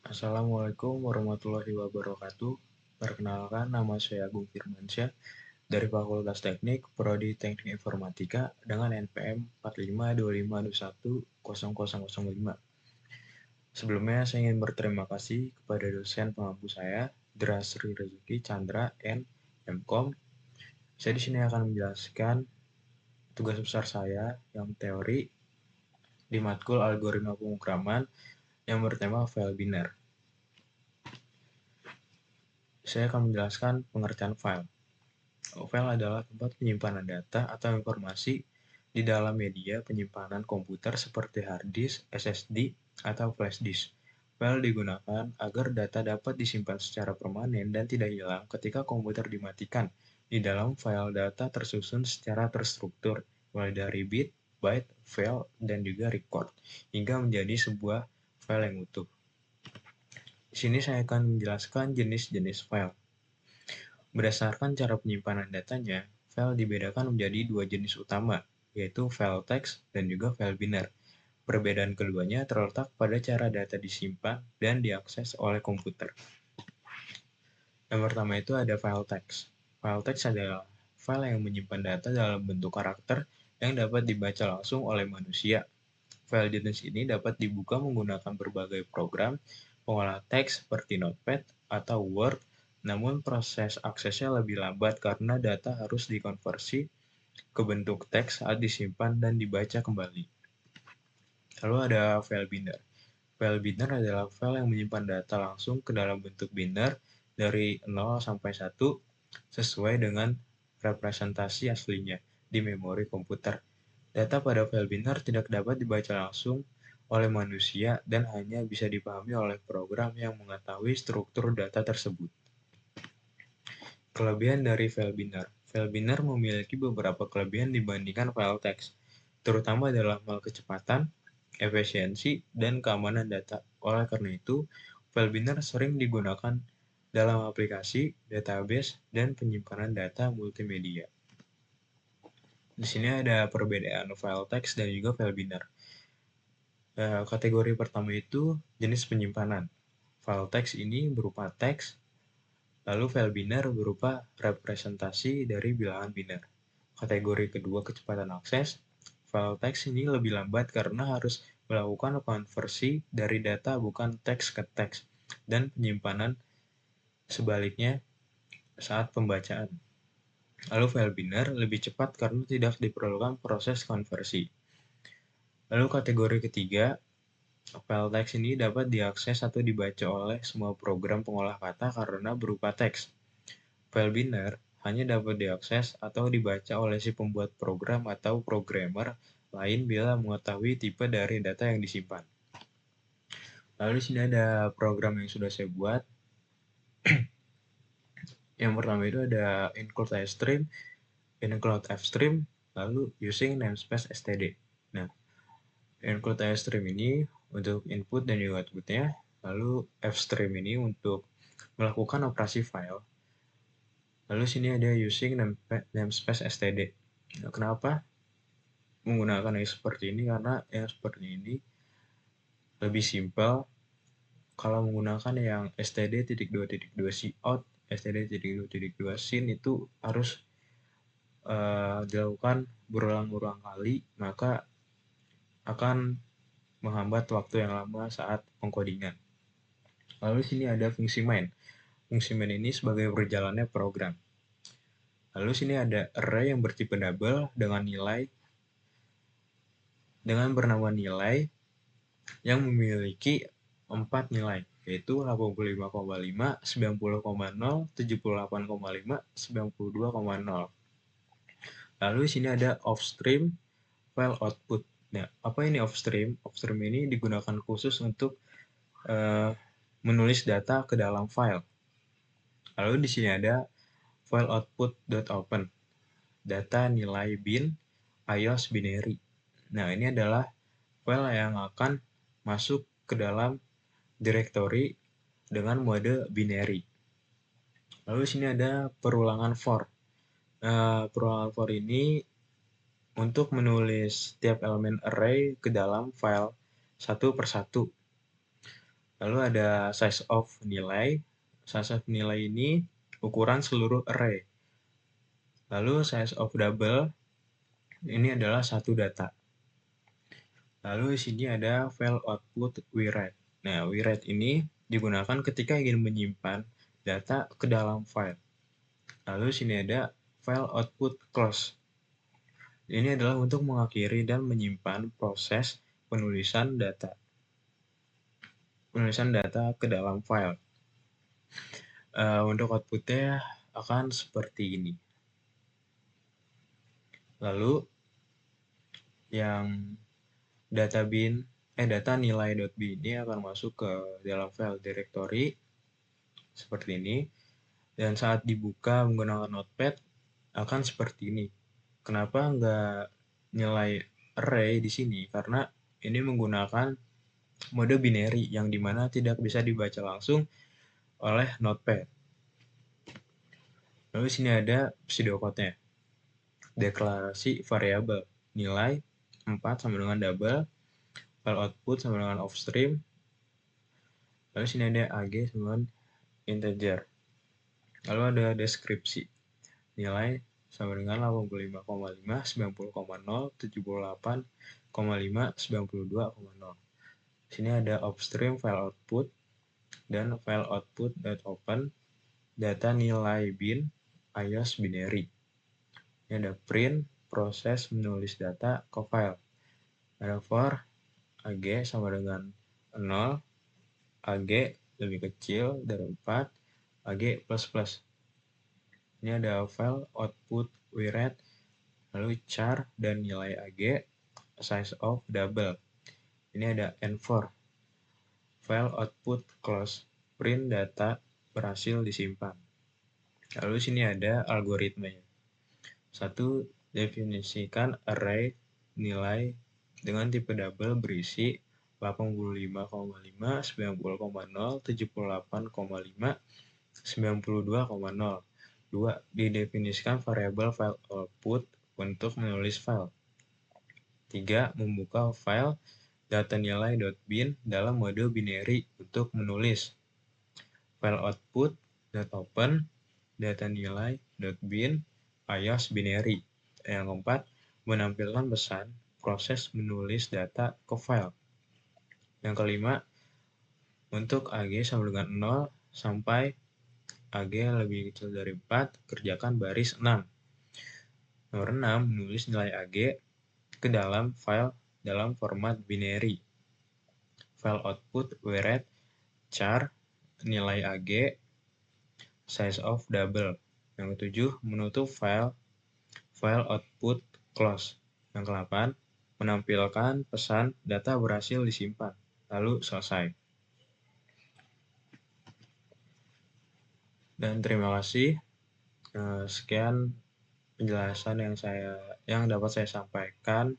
Assalamualaikum warahmatullahi wabarakatuh. Perkenalkan, nama saya Agung Firmansyah dari Fakultas Teknik, Prodi Teknik Informatika dengan NPM 4525210005. Sebelumnya, saya ingin berterima kasih kepada dosen pengampu saya, Drasri Rezeki Chandra N. Mkom. Saya di sini akan menjelaskan tugas besar saya yang teori di matkul algoritma pemrograman yang bertema file biner. Saya akan menjelaskan pengertian file. File adalah tempat penyimpanan data atau informasi di dalam media penyimpanan komputer seperti hard disk, SSD, atau flash disk. File digunakan agar data dapat disimpan secara permanen dan tidak hilang ketika komputer dimatikan. Di dalam file, data tersusun secara terstruktur, mulai dari bit, byte, file, dan juga record, hingga menjadi sebuah file yang utuh. Di sini saya akan menjelaskan jenis-jenis file. Berdasarkan cara penyimpanan datanya, file dibedakan menjadi dua jenis utama, yaitu file teks dan juga file biner. Perbedaan keduanya terletak pada cara data disimpan dan diakses oleh komputer. Yang pertama itu ada file teks. File teks adalah file yang menyimpan data dalam bentuk karakter yang dapat dibaca langsung oleh manusia. File jenis ini dapat dibuka menggunakan berbagai program pengolah teks seperti Notepad atau Word, namun proses aksesnya lebih lambat karena data harus dikonversi ke bentuk teks saat disimpan dan dibaca kembali. Lalu ada file binder. File binder adalah file yang menyimpan data langsung ke dalam bentuk binder dari 0 sampai 1 sesuai dengan representasi aslinya di memori komputer. Data pada file binder tidak dapat dibaca langsung oleh manusia dan hanya bisa dipahami oleh program yang mengetahui struktur data tersebut. Kelebihan dari file binder. File binder memiliki beberapa kelebihan dibandingkan file teks, terutama dalam hal kecepatan, efisiensi, dan keamanan data. Oleh karena itu, file binder sering digunakan dalam aplikasi, database, dan penyimpanan data multimedia. Di sini ada perbedaan file teks dan juga file binder. Kategori pertama itu jenis penyimpanan. File teks ini berupa teks, lalu file binder berupa representasi dari bilangan biner. Kategori kedua kecepatan akses. File teks ini lebih lambat karena harus melakukan konversi dari data bukan teks ke teks, dan penyimpanan sebaliknya saat pembacaan. Lalu file binder lebih cepat karena tidak diperlukan proses konversi. Lalu kategori ketiga, file teks ini dapat diakses atau dibaca oleh semua program pengolah kata karena berupa teks. File binder hanya dapat diakses atau dibaca oleh si pembuat program atau programmer lain bila mengetahui tipe dari data yang disimpan. Lalu di sini ada program yang sudah saya buat. Yang pertama itu ada include iStream, include fstream, lalu using namespace std. Nah, include iStream ini untuk input dan juga outputnya, lalu fstream ini untuk melakukan operasi file. Lalu sini ada using namespace std. Nah, kenapa menggunakan yang seperti ini? Karena yang seperti ini lebih simpel. Kalau menggunakan yang std.2.2 cout, std.2.2 sin itu harus dilakukan berulang-ulang kali, maka akan menghambat waktu yang lama saat pengkodingan. Lalu sini ada fungsi main. Fungsi main ini sebagai berjalannya program. Lalu sini ada array yang bertipe double dengan bernama nilai yang memiliki 4 nilai, yaitu 85,5, 90,0, 78,5, 92,0. Lalu di sini ada offstream file output. Nah, apa ini offstream? Offstream ini digunakan khusus untuk menulis data ke dalam file. Lalu di sini ada file output.open, data nilai bin iOS binary. Nah, ini adalah file yang akan masuk ke dalam directory dengan mode binary. Lalu di sini ada perulangan for. Perulangan for ini untuk menulis setiap elemen array ke dalam file satu per satu. Lalu ada size of nilai. Size of nilai ini ukuran seluruh array. Lalu size of double ini adalah satu data. Lalu di sini ada file output WRite. Nah, WRite ini digunakan ketika ingin menyimpan data ke dalam file. Lalu di sini ada file output close. Ini adalah untuk mengakhiri dan menyimpan proses penulisan data. Penulisan data ke dalam file. Untuk outputnya akan seperti ini. Lalu yang data nilai.bin ini akan masuk ke dalam file directory seperti ini, dan saat dibuka menggunakan notepad akan seperti ini. Kenapa nggak nilai array di sini? Karena ini menggunakan mode binary yang dimana tidak bisa dibaca langsung oleh notepad. Lalu di sini ada pseudocode-nya. Deklarasi variabel nilai 4 sama dengan double, file output sama dengan offstream. Lalu sini ada ag sama dengan integer. Lalu ada deskripsi nilai sama dengan 85,5, 90,0, 78,5, 92,0. Sini ada upstream file output dan file output.open data nilai bin iOS binary. Ini ada print proses menulis data ke file. Ada for ag sama dengan 0, ag lebih kecil dari 4, ag plus plus. Ini ada file output WRite, lalu char dan nilai ag, size of double. Ini ada N4, file output close, print data berhasil disimpan. Lalu sini ada algoritmanya. 1. Definisikan array nilai dengan tipe double berisi 85,5, 90,0, 78,5, 92,0. 2. Didefinisikan variabel file output untuk menulis file. 3. Membuka file datanilai.bin dalam mode binary untuk menulis. File output.open datanilai.bin iOS binary. Yang keempat, menampilkan pesan proses menulis data ke file. Yang kelima, untuk ag sama dengan 0 sampai ag lebih kecil dari 4, kerjakan baris 6. Nomor 6, menulis nilai ag ke dalam file dalam format binary. File output WRite char nilai ag size of double. Yang ketujuh, menutup file output close. Yang ke-8, menampilkan pesan data berhasil disimpan. Lalu selesai. Dan terima kasih. Sekian penjelasan yang dapat saya sampaikan.